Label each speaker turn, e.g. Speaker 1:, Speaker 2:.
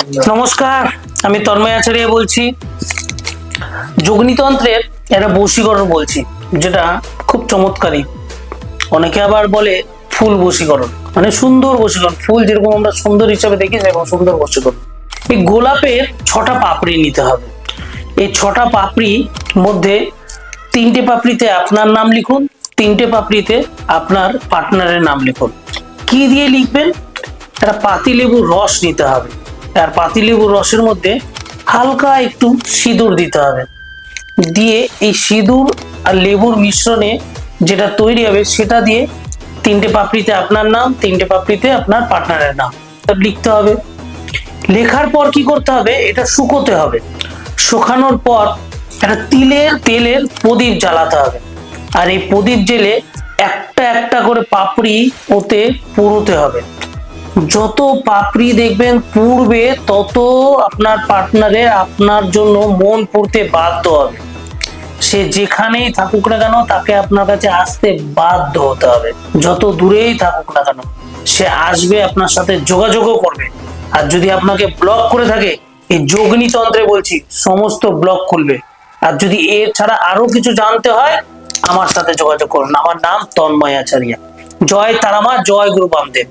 Speaker 1: নমস্কার, আমি তন্ময় আচার্য বলছি। যোগনীতন্ত্রের একটা বশীকরণ বলছি, যেটা খুব চমৎকারী। অনেকে আবার বলে ফুল বশীকরণ, মানে সুন্দর বশীকরণ। ফুল যেরকম আমরা সুন্দর হিসাবে দেখি, সেরকম সুন্দর বশীকরণ। এই গোলাপের 6টা পাপড়ি নিতে হবে। এই 6টা পাপড়ি মধ্যে 3টে পাপড়িতে আপনার নাম লিখুন, 3টে পাপড়িতে আপনার পার্টনারের নাম লিখুন। কি দিয়ে লিখবেন? একটা পাতিলেবুর রস নিতে হবে, আর পাতিলেবুর রসের মধ্যে হালকা একটু সিঁদুর দিতে হবে। দিয়ে এই সিঁদুর আর লেবুর মিশ্রণে যেটা তৈরি হবে, সেটা দিয়ে 3টে পাপড়িতে আপনার নাম, 3টে পাপড়িতে আপনার পার্টনারের নাম লিখতে হবে। লেখার পর কি করতে হবে? এটা শুকোতে হবে। শুকানোর পর একটা তেলের প্রদীপ জ্বালাতে হবে, আর এই প্রদীপ জেলে একটা একটা করে পাপড়ি ওতে পুরোতে হবে। যত পাপড়ি দেখবেন পুড়বে, তত আপনার পার্টনারের আপনার জন্য মন পড়তে বাধ্য হবে। সে যেখানেই থাকুক না কেন, তাকে আপনার কাছে আসতে বাধ্য হতে হবে। যত দূরেই থাকুক না কেন, সে আসবে, আপনার সাথে যোগাযোগও করবে। আর যদি আপনাকে ব্লক করে থাকে, এই যোগনীতন্ত্রে বলছি সমস্ত ব্লক খুলবে। আর যদি এর ছাড়া আরো কিছু জানতে হয়, আমার সাথে যোগাযোগ করুন। আমার নাম তন্ময় আচার্য। জয় তারামা, জয় গুরু বামদেব।